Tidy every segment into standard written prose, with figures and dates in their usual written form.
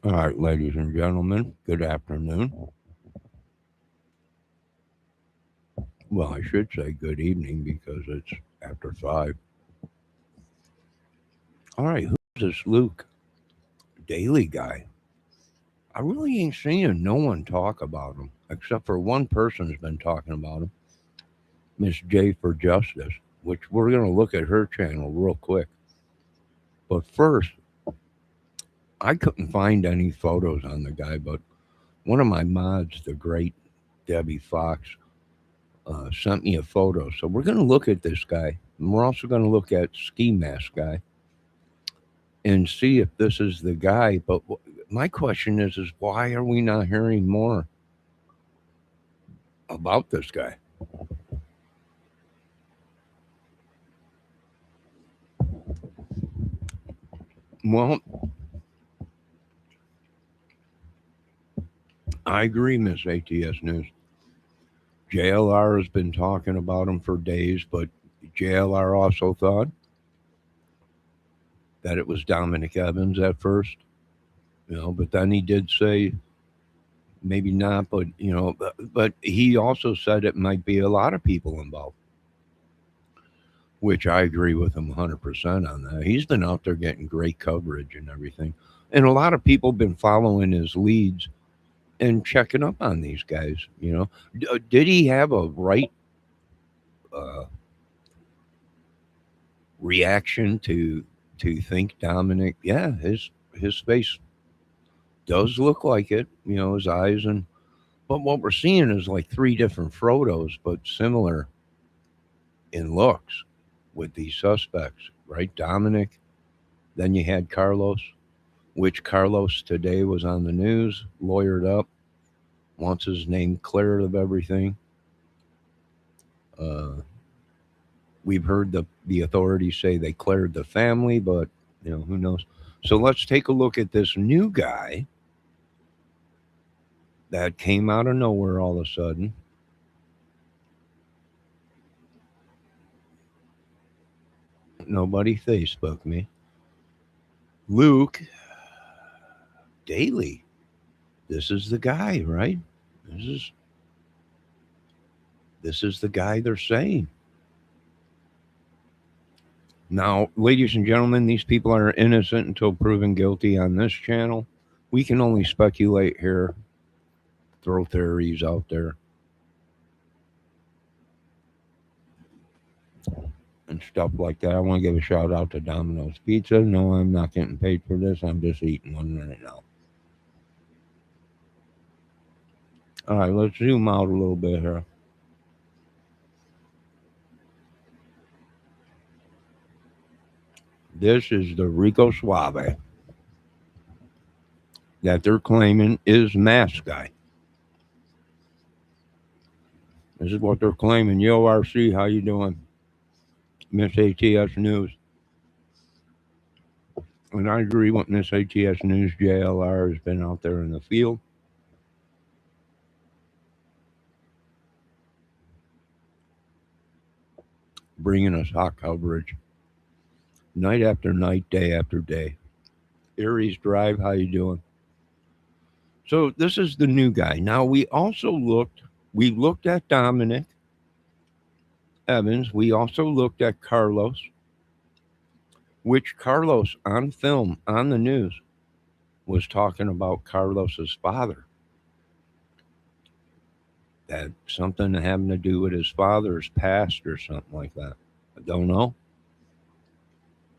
All right, ladies and gentlemen, good afternoon. Well, I should say good evening because it's after 5. All right, who's this Luke Daley guy? I really ain't seeing no one talk about him except for one person's been talking about him, Miss J for Justice, which we're going to look at her channel real quick. But first, I couldn't find any photos on the guy, but one of my mods, the great Debbie Fox, sent me a photo. So we're going to look at this guy. And we're also going to look at Ski Mask Guy and see if this is the guy. But my question is why are we not hearing more about this guy? Well, I agree, Miss ATS News. JLR has been talking about him for days, but JLR also thought that it was Dominic Evans at first, but then he did say maybe not, but but he also said it might be a lot of people involved, which I agree with him 100% on that. He's been out there getting great coverage and everything, and a lot of people been following his leads and checking up on these guys. Did he have a right uh, reaction to think Dominic? Yeah, his face does look like it. His eyes and but what we're seeing is like three different photos, but similar in looks with these suspects, right? Dominic, then you had Carlos, which Carlos today was on the news, lawyered up, wants his name cleared of everything. Uh, we've heard the authorities say they cleared the family, but who knows? So let's take a look at this new guy that came out of nowhere all of a sudden. Nobody Facebook me. Luke Daley. This is the guy, right? This is this is the guy they're saying. Now, ladies and gentlemen, these people are innocent until proven guilty on this channel. We can only speculate here, throw theories out there, and stuff like that. I want to give a shout out to Domino's Pizza. No, I'm not getting paid for this. I'm just eating one right now. All right, let's zoom out a little bit here. This is the Rico Suave that they're claiming is Mask Guy. This is what they're claiming. Yo, RC, how you doing? Miss ATS News. And I agree with Miss ATS News. JLR has been out there in the field, bringing us hot coverage, night after night, day after day. Aries Drive, how you doing? So this is the new guy. Now we looked at Dominic Evans. We also looked at Carlos, which Carlos on film on the news was talking about Carlos's father. That something having to do with his father's past or something like that. I don't know.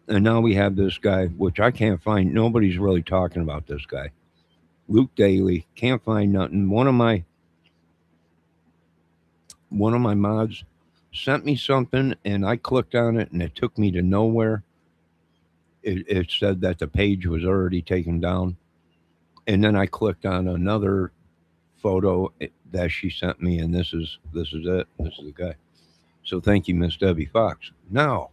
And now we have this guy, which I can't find. Nobody's really talking about this guy. Luke Daley. Can't find nothing. One of my mods sent me something and I clicked on it and it took me to nowhere. It said that the page was already taken down. And then I clicked on another photo that she sent me, and this is it. This is the guy. So thank you, Miss Debbie Fox. Now,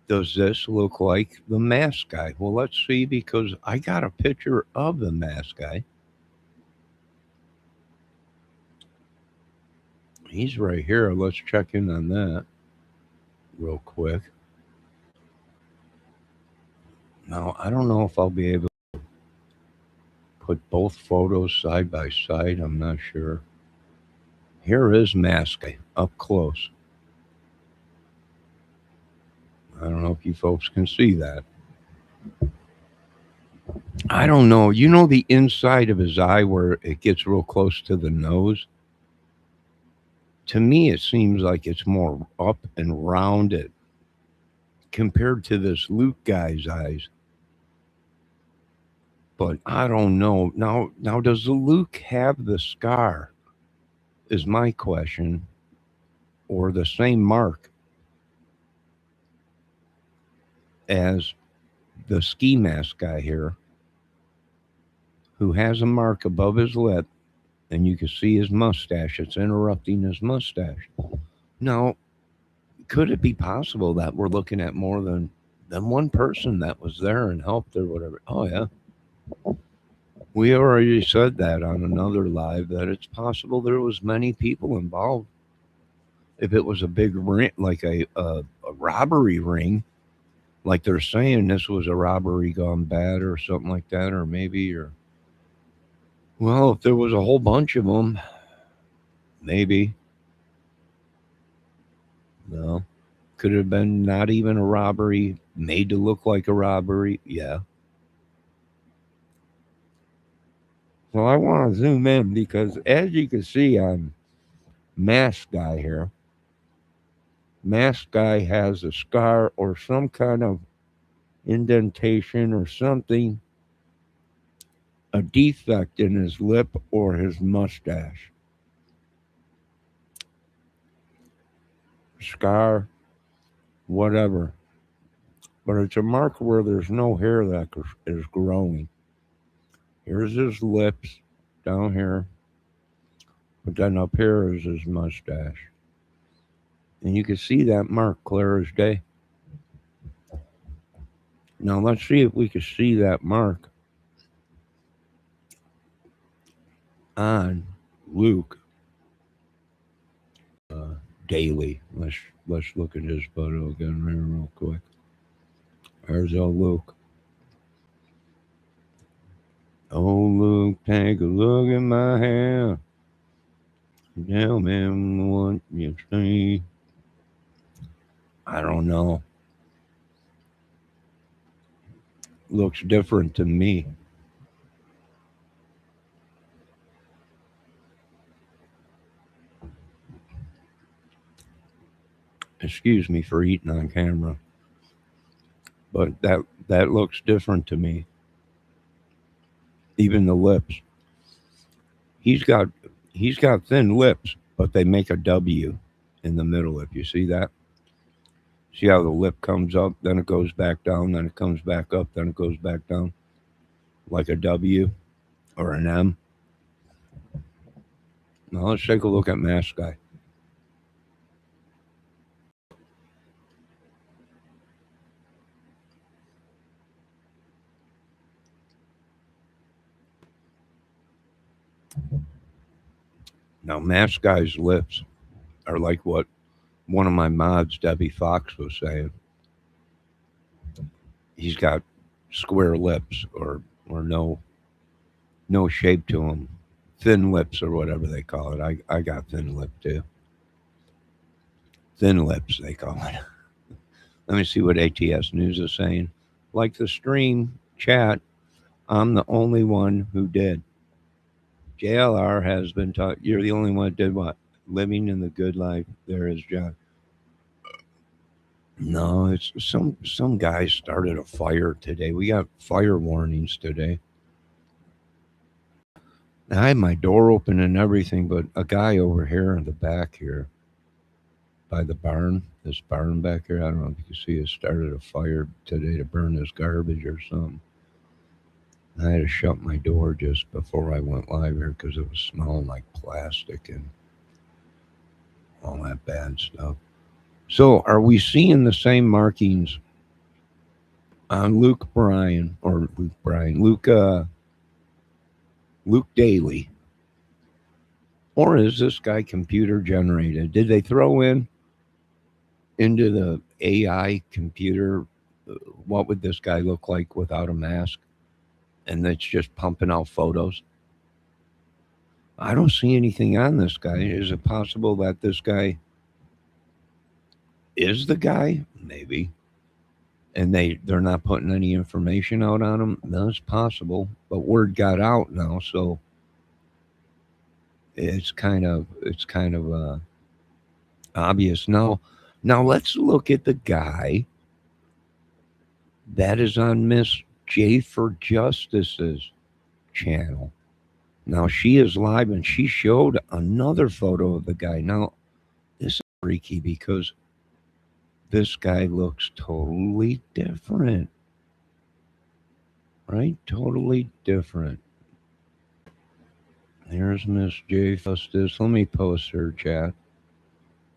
does this look like the Mask Guy? Well, let's see, because I got a picture of the Mask Guy. He's right here. Let's check in on that real quick. Now, I don't know if I'll be able. put both photos side by side. I'm not sure. Here is Mask Guy up close. I don't know if you folks can see that. I don't know. You know the inside of his eye where it gets real close to the nose? To me, it seems like it's more up and rounded compared to this Luke guy's eyes. But I don't know. Now does the Luke have the scar? Is my question, or the same mark as the ski mask guy here, who has a mark above his lip, and you can see his mustache. It's interrupting his mustache. Now, could it be possible that we're looking at more than one person that was there and helped or whatever? Oh yeah, we already said that on another live that it's possible there was many people involved. If it was a big ring, like a robbery ring, like they're saying this was a robbery gone bad or something like that, or maybe, or well, if there was a whole bunch of them, maybe. No, could have been not even a robbery, made to look like a robbery. Yeah. Well, I want to zoom in because as you can see on Mask Guy here, Mask Guy has a scar or some kind of indentation or something, a defect in his lip or his mustache. Scar, whatever. But it's a mark where there's no hair that is growing. Here's his lips down here, but then up here is his mustache. And you can see that mark clear as day. Now let's see if we can see that mark on Luke Daley. Let's look at his photo again here real quick. There's old Luke. Oh Luke, take a look at my hair. Tell me what you see. I don't know. Looks different to me. Excuse me for eating on camera, but that looks different to me. Even the lips. He's got he's got thin lips, but they make a W in the middle. If you see that, see how the lip comes up, then it goes back down, then it comes back up, then it goes back down, like a W or an M. Now let's take a look at Mask Guy. Now Mask Guy's lips are like what one of my mods, Debbie Fox, was saying. He's got square lips or no shape to them, thin lips or whatever they call it. I got thin lip too. Thin lips they call it. Let me see what ATS News is saying. Like the stream chat, I'm the only one who did. JLR has been taught. You're the only one that did what? Living in the good life. There is John. No, it's some guy started a fire today. We got fire warnings today. I had my door open and everything, but a guy over here in the back here by the barn, this barn back here, I don't know if you can see it, started a fire today to burn his garbage or something. I had to shut my door just before I went live here because it was smelling like plastic and all that bad stuff. So, are we seeing the same markings on Luke Daley, or is this guy computer generated? Did they throw into the AI computer what would this guy look like without a mask? and it's just pumping out photos. I don't see anything on this guy. Is it possible that this guy is the guy? Maybe. And they're not putting any information out on him. That's possible, but word got out now, so it's kind of obvious now. Now let's look at the guy that is on Miss J for Justice's channel. Now she is live and she showed another photo of the guy. Now this is freaky because this guy looks totally different. Right? Totally different. Here's Miss J Justice. Let me post her chat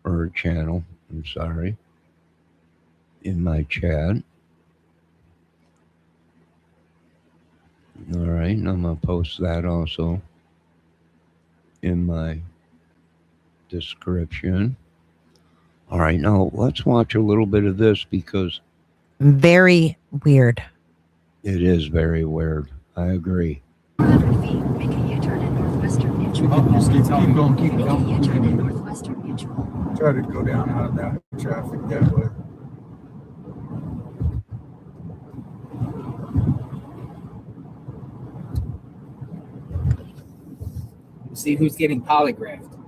or her channel. I'm sorry. In my chat. All right, and I'm gonna post that also in my description. All right, now let's watch a little bit of this because very weird. It is very weird. I agree. 400 feet, make a U-turn in Northwestern Mutual. Just keep going, keep Make a going. U-turn in Northwestern Mutual. Try to go down out of that traffic that way. See who's getting polygraphed,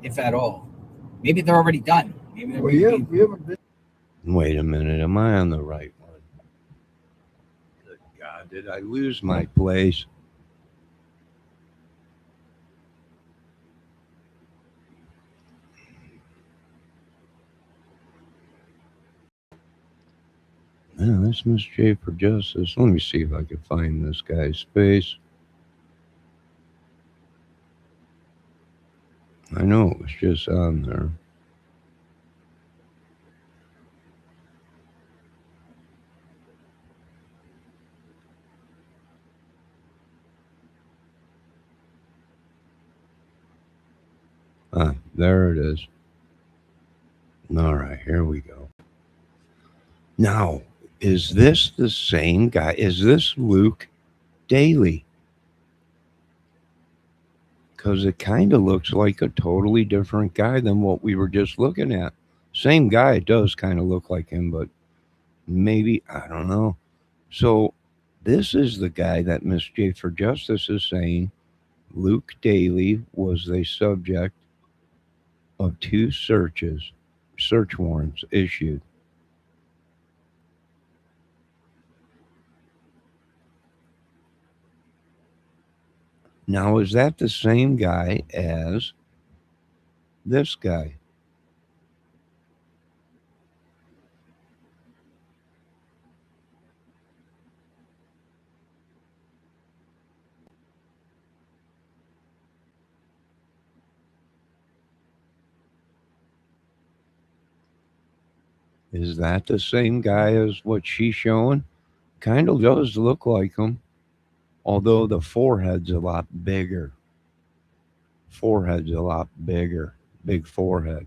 if at all. Maybe they're already done. Maybe they're Well, yeah, we haven't been. Wait a minute. Am I on the right one? Good God, did I lose my place? Yeah, that's Miss J for Justice. Let me see if I can find this guy's face. I know it was just on there. Ah, there it is. All right, here we go. Now, is this the same guy? Is this Luke Daley? Because it kind of looks like a totally different guy than what we were just looking at. Same guy, it does kind of look like him, but maybe, I don't know. So, this is the guy that Miss J for Justice is saying Luke Daley was the subject of 2 search warrants issued. Now, is that the same guy as this guy? Is that the same guy as what she's showing? Kind of does look like him, although the forehead's a lot bigger. Big forehead.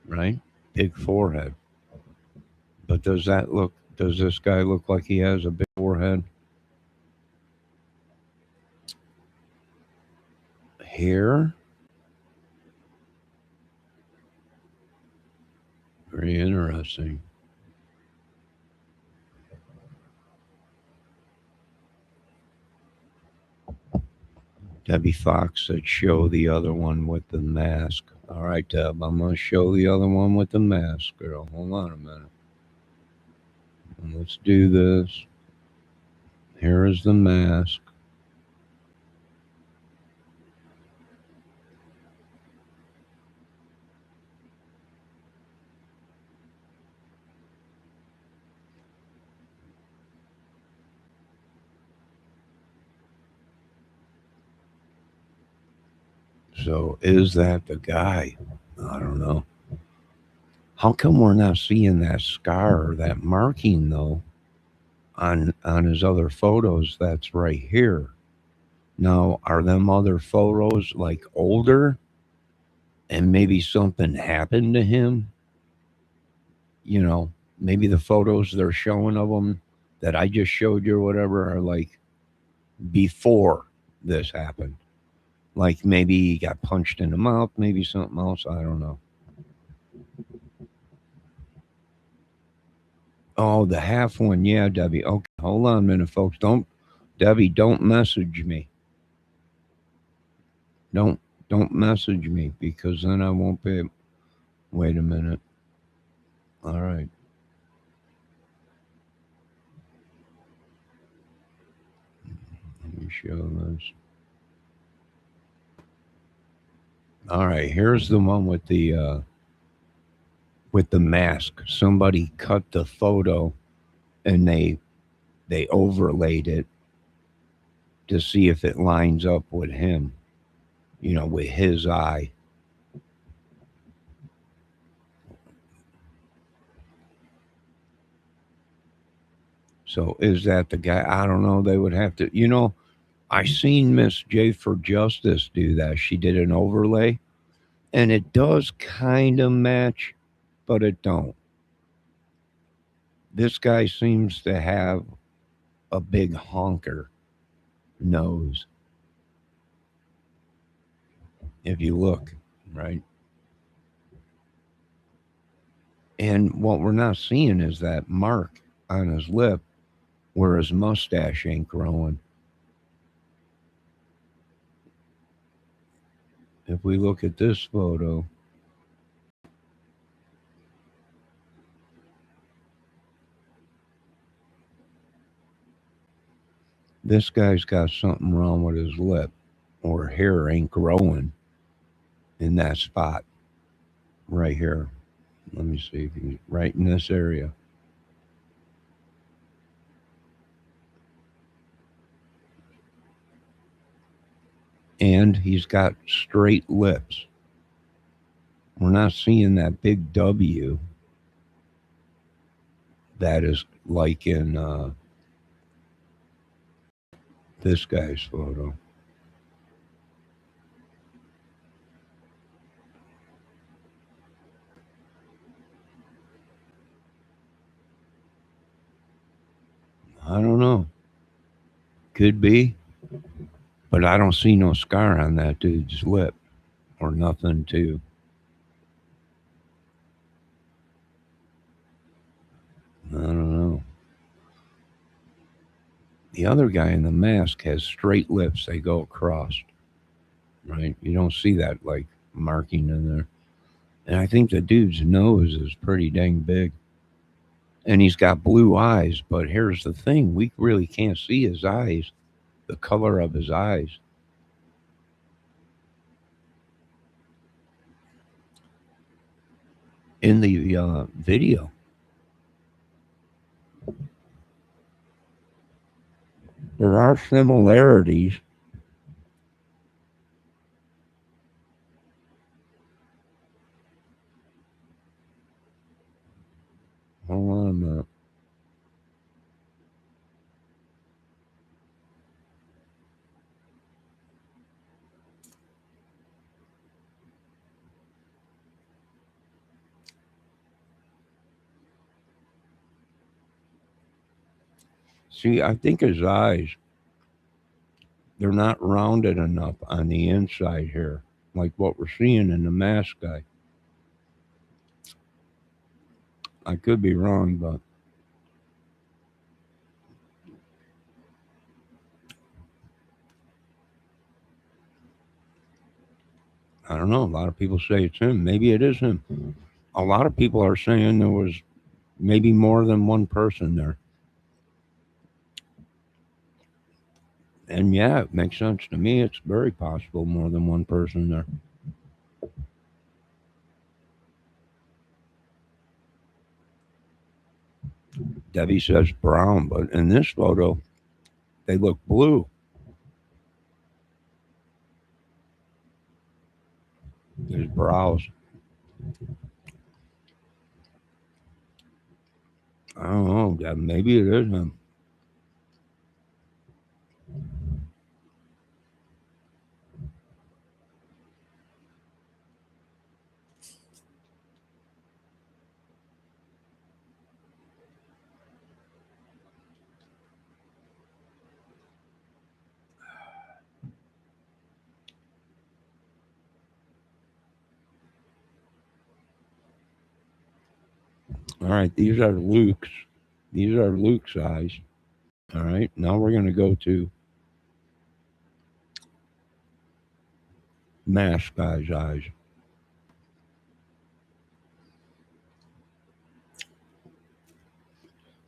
Right? Big forehead. But does this guy look like he has a big forehead? Hair? Very interesting. Debbie Fox said, show the other one with the mask. All right, Deb, I'm going to show the other one with the mask, girl. Hold on a minute. Let's do this. Here is the mask. So is that the guy? I don't know. How come we're not seeing that scar or that marking though on his other photos that's right here? Now, are them other photos like older and maybe something happened to him? You know, maybe the photos they're showing of him that I just showed you or whatever are like before this happened. Like maybe he got punched in the mouth, maybe something else. I don't know. Oh, the half one. Yeah, Debbie. Okay, hold on a minute, folks. Debbie, don't message me. Don't don't message me because then I won't be. Wait a minute. All right. Let me show this. All right. Here's the one with the mask. Somebody cut the photo and they overlaid it to see if it lines up with him. You know, with his eye. So is that the guy? I don't know. They would have to. You know, I seen Miss J for Justice do that. She did an overlay, and it does kind of match, but it don't. This guy seems to have a big honker nose. If you look, right? And what we're not seeing is that mark on his lip where his mustache ain't growing. If we look at this photo, this guy's got something wrong with his lip or hair ain't growing in that spot right here. Let me see if he's right in this area. And he's got straight lips. We're not seeing that big W that is like in this guy's photo. I don't know. Could be, but I don't see no scar on that dude's lip or nothing too. I don't know. The other guy in the mask has straight lips. They go across, right? You don't see that like marking in there. And I think the dude's nose is pretty dang big. And he's got blue eyes, but here's the thing, we really can't see his eyes, the color of his eyes. In the video. There are similarities. Hold on a minute. See, I think his eyes, they're not rounded enough on the inside here, like what we're seeing in the mask guy. I could be wrong, but I don't know. A lot of people say it's him. Maybe it is him. A lot of people are saying there was maybe more than one person there. And yeah, it makes sense to me. It's very possible more than one person there. Debbie says brown, but in this photo, they look blue. His brows. I don't know. Maybe it is him. All right, these are Luke's. These are Luke's eyes. All right, now we're going to go to Mask Guy's eyes.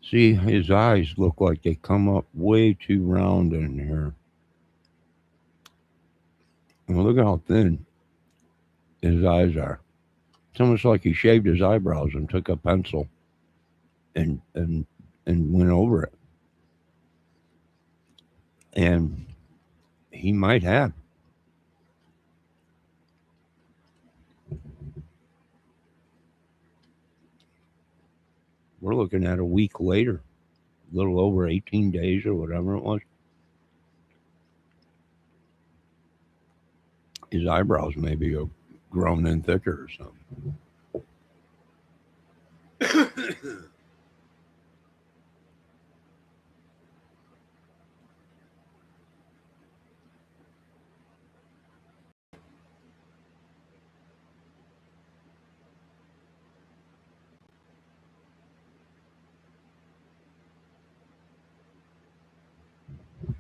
See, his eyes look like they come up way too round in here. And look how thin his eyes are. It's almost like he shaved his eyebrows and took a pencil and and and went over it. And he might have. We're looking at a week later, a little over 18 days or whatever it was. His eyebrows maybe have grown in thicker or something.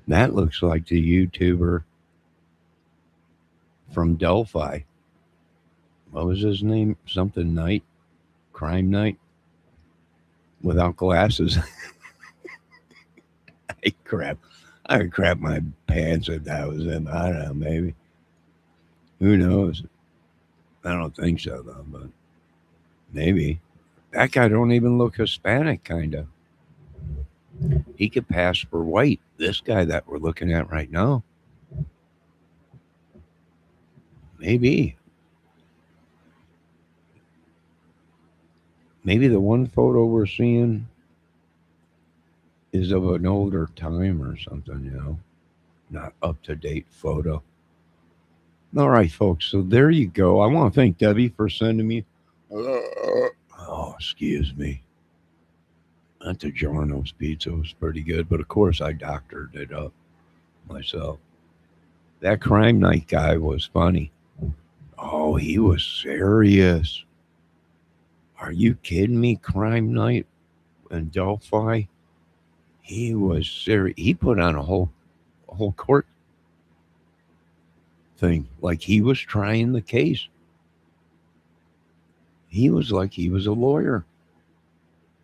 That looks like the YouTuber from Delphi. What was his name? Something Night? Crime Night? Without glasses. Crap. I would crap my pants if that was him. I don't know, maybe. Who knows? I don't think so, though, but maybe. That guy don't even look Hispanic, kind of. He could pass for white. This guy that we're looking at right now. Maybe. Maybe the one photo we're seeing is of an older time or something. Not up to date photo. All right, folks. So there you go. I want to thank Debbie for sending me. Oh, excuse me. That DiGiorno's pizza was pretty good, but of course I doctored it up myself. That crime night guy was funny. Oh, he was serious. Are you kidding me? Crime night in Delphi? He was serious. He put on a whole court thing, like he was trying the case. He was like he was a lawyer.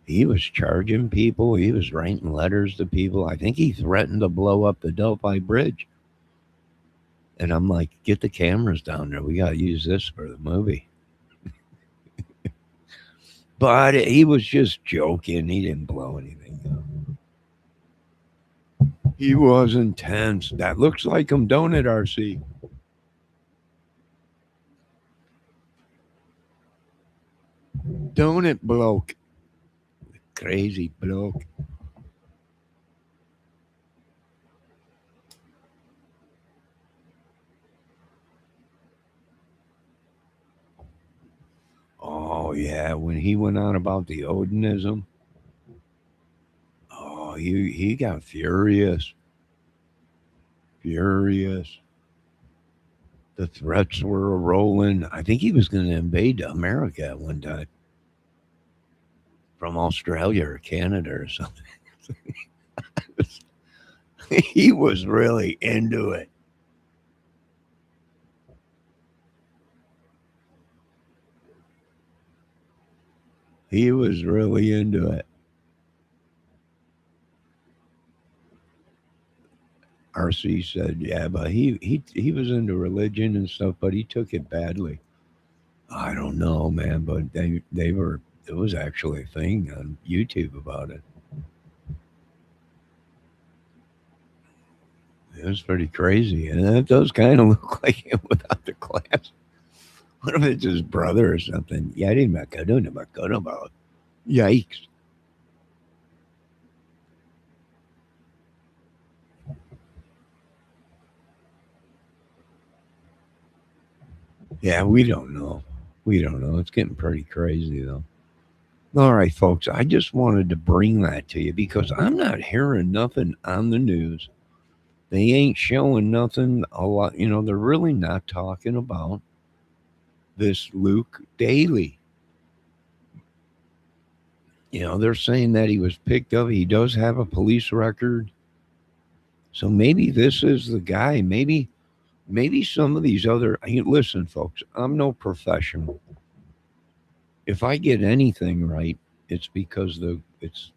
He was charging people. He was writing letters to people. I think he threatened to blow up the Delphi Bridge. And I'm like, get the cameras down there. We got to use this for the movie. But he was just joking. He didn't blow anything up. He was intense. That looks like him, don't it, RC? Don't it, bloke? Crazy bloke. Oh yeah, when he went on about the Odinism, oh he got furious. Furious. The threats were rolling. I think he was going to invade America at one time from Australia or Canada or something. He was really into it. He was really into it. RC said, "Yeah, but he was into religion and stuff, but he took it badly." I don't know, man, but they were. It was actually a thing on YouTube about it. It was pretty crazy, and it does kind of look like him without the glass. What if it's his brother or something? Yeah, I didn't about. Yikes! Yeah, we don't know. We don't know. It's getting pretty crazy though. All right, folks. I just wanted to bring that to you because I'm not hearing nothing on the news. They ain't showing nothing a lot. They're really not talking about this Luke Daley. They're saying that he was picked up. He does have a police record. So maybe this is the guy. Maybe some of these other. Listen, folks, I'm no professional. If I get anything right, it's because it's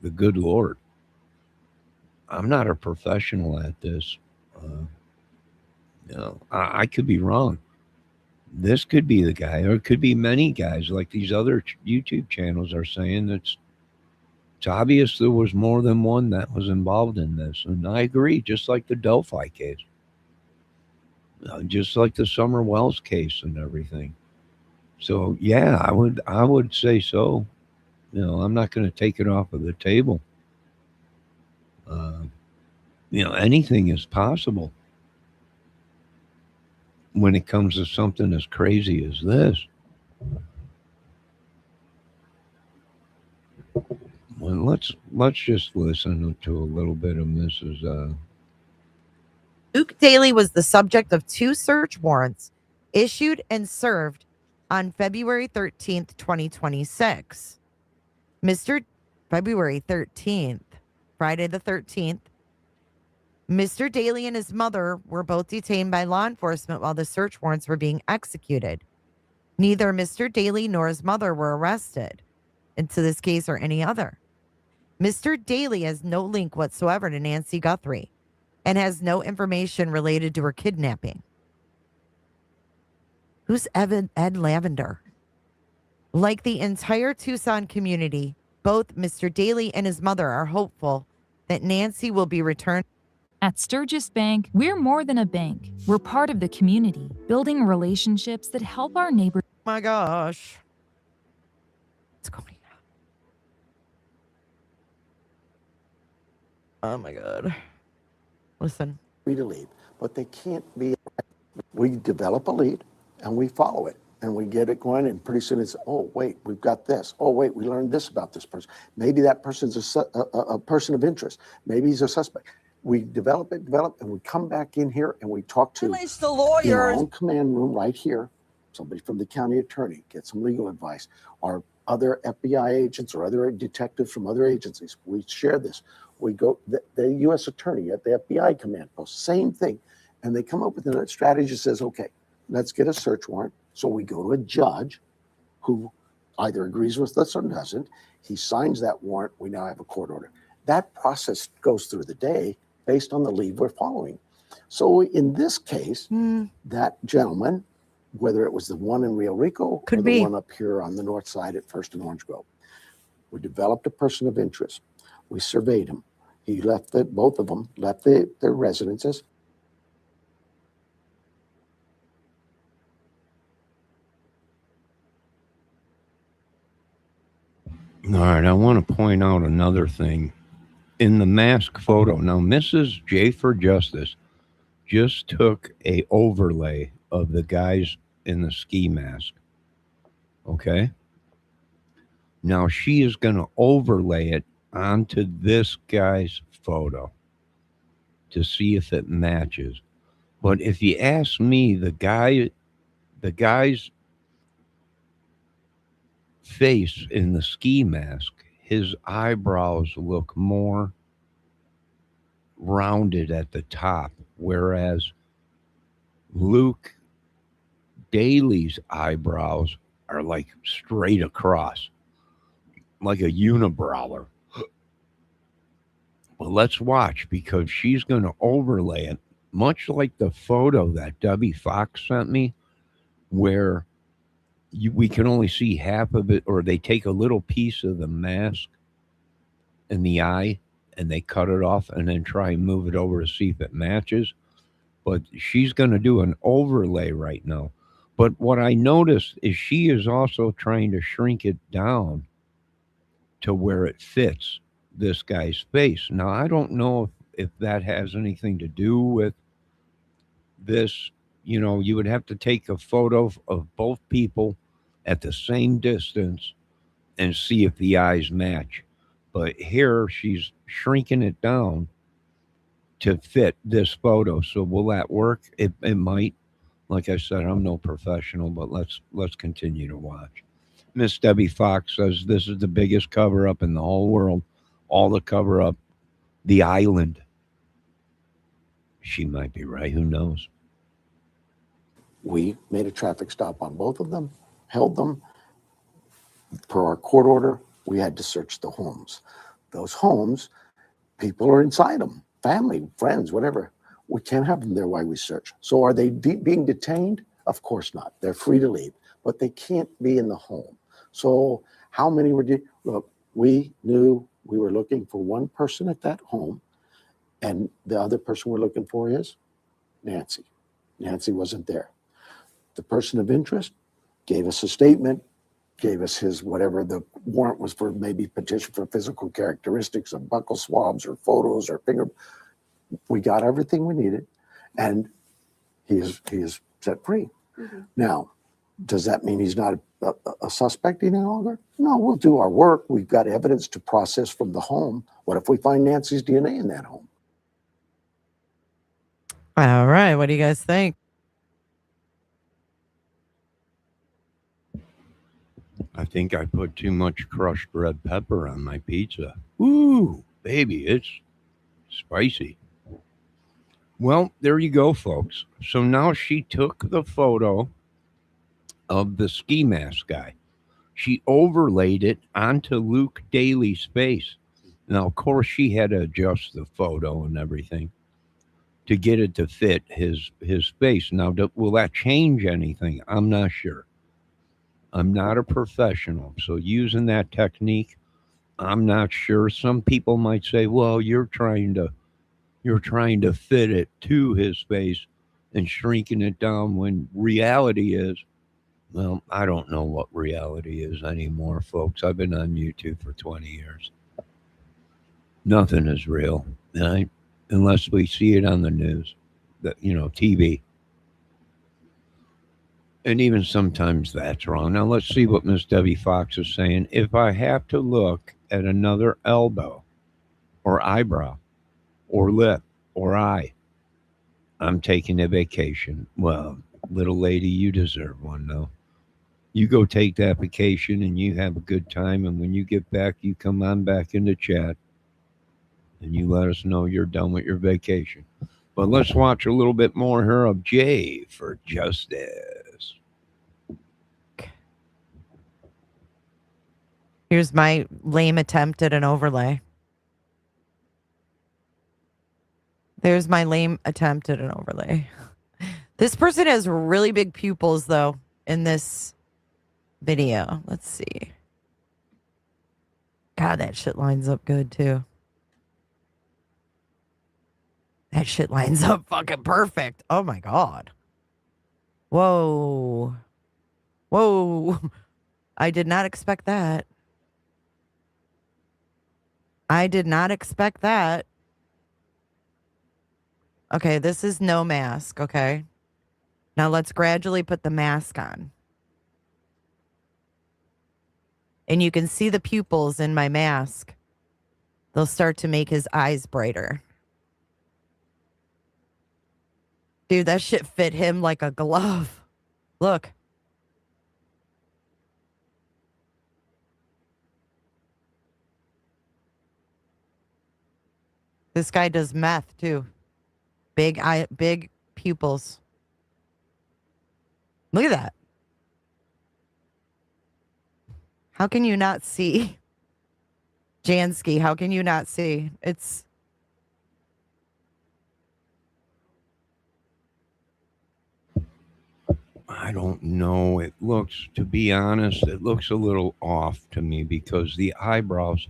the good Lord. I'm not a professional at this. Uh, I could be wrong. This could be the guy, or it could be many guys like these other YouTube channels are saying. It's obvious there was more than one that was involved in this, and I agree. Just like the Delphi case, just like the Summer Wells case, and everything. So yeah, I would say so. I'm not going to take it off of the table. Uh, anything is possible when it comes to something as crazy as this. Well, let's just listen to a little bit of Mrs. Luke Daley was the subject of 2 search warrants issued and served on February 13th, 2026. Mr. February 13th, Friday the 13th, Mr. Daley and his mother were both detained by law enforcement while the search warrants were being executed. Neither Mr. Daley nor his mother were arrested into this case or any other. Mr. Daley has no link whatsoever to Nancy Guthrie and has no information related to her kidnapping. Who's Ed Lavender? Like the entire Tucson community, both Mr. Daley and his mother are hopeful that Nancy will be returned. At Sturgis Bank, we're more than a bank. We're part of the community, building relationships that help our neighbors. My gosh. What's going on? Oh my God. Listen. Free to lead, but they can't be. We develop a lead and we follow it and we get it going, and pretty soon it's, oh wait, we've got this. Oh wait, we learned this about this person. Maybe that person's a person of interest. Maybe he's a suspect. We develop, and we come back in here and we talk to The in our own command room right here, somebody from the county attorney, get some legal advice, or other FBI agents or other detectives from other agencies. We share this. We go, the U.S. attorney at the FBI command post, same thing. And they come up with a strategy that says, okay, let's get a search warrant. So we go to a judge who either agrees with us or doesn't. He signs that warrant. We now have a court order. That process goes through the day based on the lead we're following. So in this case, that gentleman, whether it was the one in Rio Rico Could or be. the one up here on the north side at First and Orange Grove, we developed a person of interest. We surveyed him. He left both of them left their residences. All right, I want to point out another thing. In the mask photo, now Mrs. J for Justice just took a overlay of the guys in the ski mask. Okay? Now she is going to overlay it onto this guy's photo to see if it matches. But if you ask me, the guy's face in the ski mask, his eyebrows look more rounded at the top, whereas Luke Daley's eyebrows are like straight across, like a unibrower. But let's watch, because she's going to overlay it, much like the photo that Debbie Fox sent me, where we can only see half of it, or they take a little piece of the mask in the eye and they cut it off and then try and move it over to see if it matches. But she's going to do an overlay right now. But what I noticed is she is also trying to shrink it down to where it fits this guy's face. Now, I don't know if that has anything to do with this. You would have to take a photo of both people at the same distance and see if the eyes match. But here she's shrinking it down to fit this photo. So will that work? It might. Like I said, I'm no professional, but let's continue to watch. Miss Debbie Fox says this is the biggest cover up in the whole world. All the cover up, the island. She might be right. Who knows? We made a traffic stop on both of them, held them. Per our court order, we had to search the homes. Those homes, people are inside them, family, friends, whatever. We can't have them there while we search. So are they being detained? Of course not. They're free to leave, but they can't be in the home. So how many were, look, we knew we were looking for one person at that home, and the other person we're looking for is Nancy. Nancy wasn't there. The person of interest gave us a statement, gave us his, whatever the warrant was for, maybe petition for physical characteristics of buccal swabs or photos or finger. We got everything we needed, and he is set free. Now, does that mean he's not a suspect any longer? No, we'll do our work. We've got evidence to process from the home. What if we find Nancy's DNA in that home? All right. What do you guys think? I think I put too much crushed red pepper on my pizza. Ooh, baby, it's spicy. Well, there you go, folks. So now she took the photo of the ski mask guy. She overlaid it onto Luke Daley's face. Now, of course, she had to adjust the photo and everything to get it to fit his face. Now, will that change anything? I'm not sure. I'm not a professional, so using that technique, I'm not sure. Some people might say, "Well, you're trying to fit it to his face and shrinking it down," when reality is, well, I don't know what reality is anymore, folks. I've been on YouTube for 20 years. Nothing is real, unless we see it on the news, TV. And even sometimes that's wrong. Now let's see what Miss Debbie Fox is saying. If I have to look at another elbow or eyebrow or lip or eye, I'm taking a vacation. Well, little lady, you deserve one, though. You go take that vacation and you have a good time. And when you get back, you come on back into chat and you let us know you're done with your vacation. But let's watch a little bit more here of Jay for Justice. Here's my lame attempt at an overlay. There's my lame attempt at an overlay. This person has really big pupils, though, in this video. Let's see. God, that shit lines up good, too. That shit lines up fucking perfect. Oh, my God. Whoa. Whoa. I did not expect that. I did not expect that. Okay, this is no mask, okay? Now let's gradually put the mask on. And you can see the pupils in my mask. They'll start to make his eyes brighter. Dude, that shit fit him like a glove. Look. This guy does meth too. Big pupils. Look at that. How can you not see? Jansky, how can you not see? It's I don't know. It looks, to be honest, it looks a little off to me because the eyebrows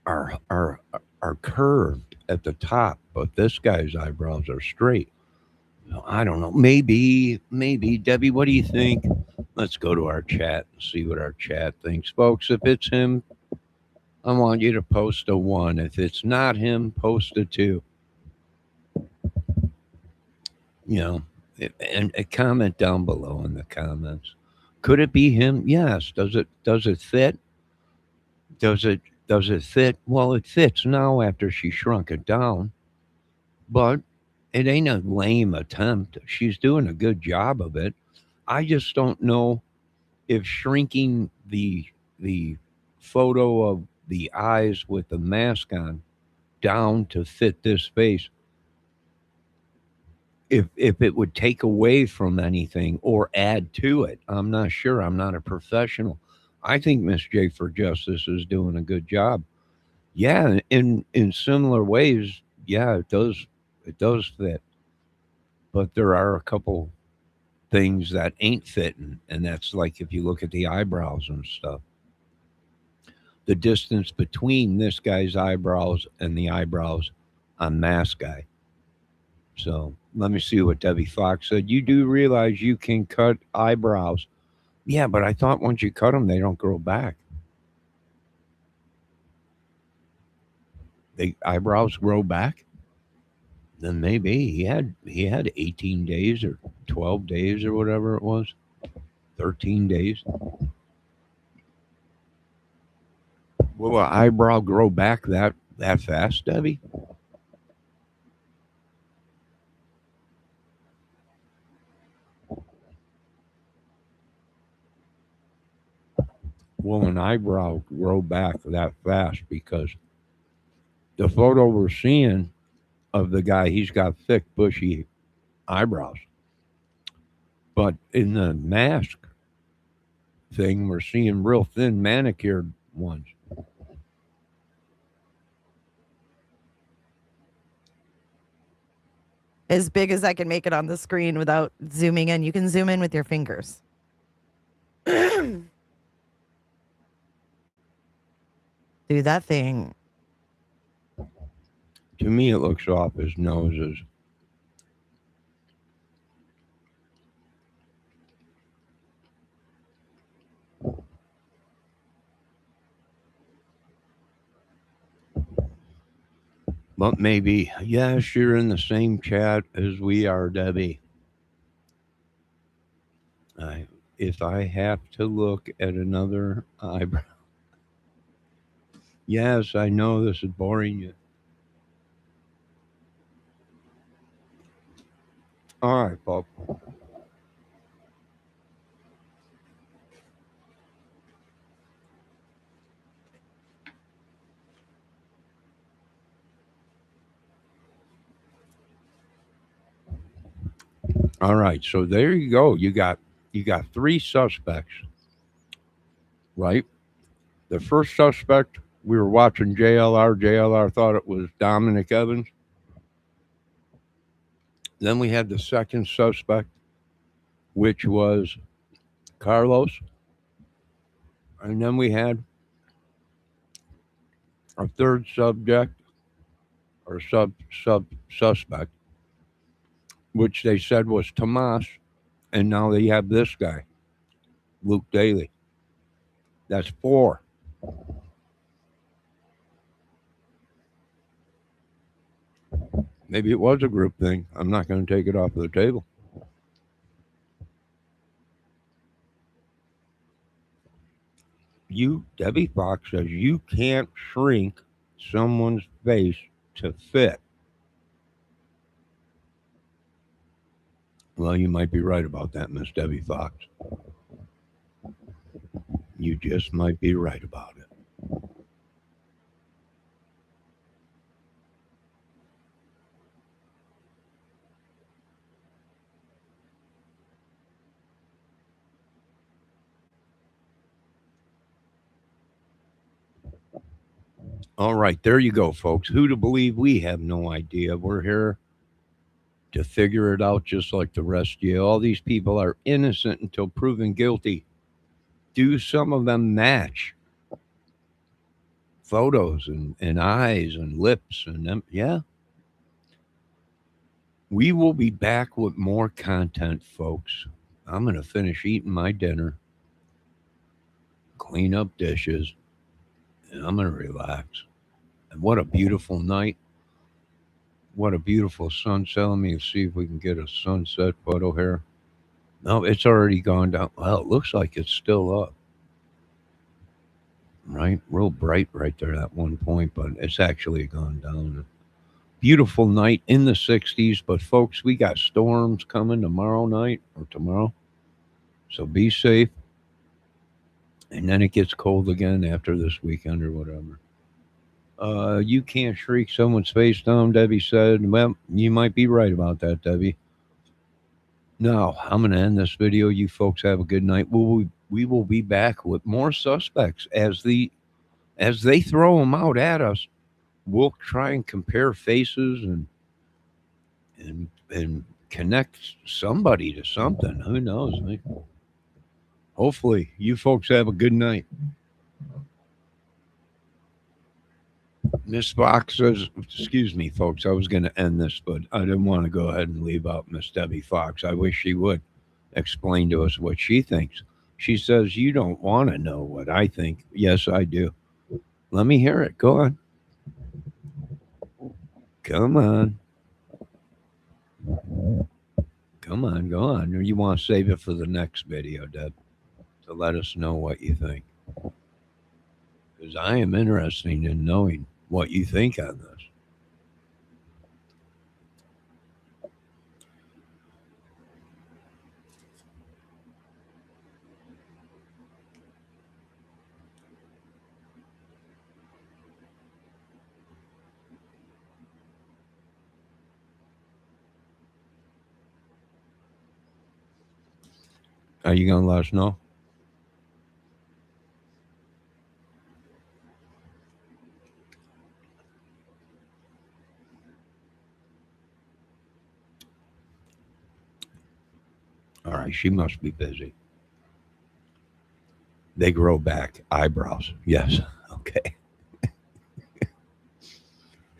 are curved at the top, but this guy's eyebrows are straight. I don't know. Maybe Debbie, what do you think? Let's go to our chat and see what our chat thinks, folks. If it's him, I want you to post a 1. If it's not him, post a 2. And a comment down below in the comments. Could it be him? Yes. Does it fit? Does it fit? Well, it fits now after she shrunk it down. But it ain't a lame attempt. She's doing a good job of it. I just don't know if shrinking the photo of the eyes with the mask on down to fit this face, if it would take away from anything or add to it, I'm not sure. I'm not a professional. I think Miss J for Justice is doing a good job. Yeah, in similar ways, yeah, it does fit. But there are a couple things that ain't fitting, and that's like if you look at the eyebrows and stuff. The distance between this guy's eyebrows and the eyebrows on Mask Guy. So let me see what Debbie Fox said. You do realize you can cut eyebrows. Yeah, but I thought once you cut them, they don't grow back. The eyebrows grow back. Then maybe he had 18 days or 12 days or whatever it was, 13 days. Will an eyebrow grow back that fast, Debbie? Will an eyebrow grow back that fast? Because the photo we're seeing of the guy, he's got thick, bushy eyebrows. But in the mask thing, we're seeing real thin, manicured ones. As big as I can make it on the screen without zooming in. You can zoom in with your fingers. Do that thing. To me, it looks off his noses. But maybe, yes, you're in the same chat as we are, Debbie. If I have to look at another eyebrow. Yes, I know this is boring you. All right, Bob. All right, so there you go. You got three suspects, right? The first suspect, we were watching JLR. JLR thought it was Dominic Evans. Then we had the second suspect, which was Carlos. And then we had a third subject or suspect, which they said was Tomas. And now they have this guy, Luke Daley. That's four. Maybe it was a group thing. I'm not going to take it off the table. Debbie Fox says you can't shrink someone's face to fit. Well, you might be right about that, Miss Debbie Fox. You just might be right about it. All right, there you go, folks. Who to believe? We have no idea. We're here to figure it out just like the rest of you. All these people are innocent until proven guilty. Do some of them match photos and eyes and lips and them? Yeah. We will be back with more content, folks. I'm going to finish eating my dinner, clean up dishes, and I'm going to relax. And what a beautiful night. What a beautiful sunset. Let me see if we can get a sunset photo here. No, it's already gone down. Well, it looks like it's still up. Right? Real bright right there at one point, but it's actually gone down. Beautiful night in the 60s, but folks, we got storms coming tomorrow night or tomorrow. So be safe. And then it gets cold again after this weekend or whatever. You can't shriek someone's face down, Debbie said. Well, you might be right about that, Debbie. Now, I'm going to end this video. You folks have a good night. We will be back with more suspects as they throw them out at us. We'll try and compare faces and connect somebody to something. Who knows? Hopefully, you folks have a good night. Miss Fox says, excuse me, folks, I was going to end this, but I didn't want to go ahead and leave out Miss Debbie Fox. I wish she would explain to us what she thinks. She says, you don't want to know what I think. Yes, I do. Let me hear it. Go on. Come on. Come on, go on. Or you want to save it for the next video, Deb, to let us know what you think. Because I am interested in knowing what you think on this. Are you going to let us know? All right, she must be busy. They grow back eyebrows. Yes. Okay.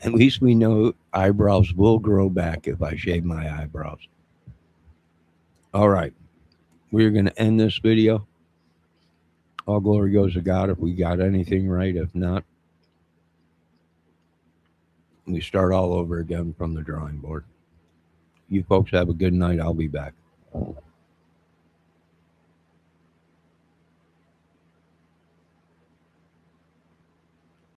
At least we know eyebrows will grow back if I shave my eyebrows. All right. We're going to end this video. All glory goes to God if we got anything right. If not, we start all over again from the drawing board. You folks have a good night. I'll be back.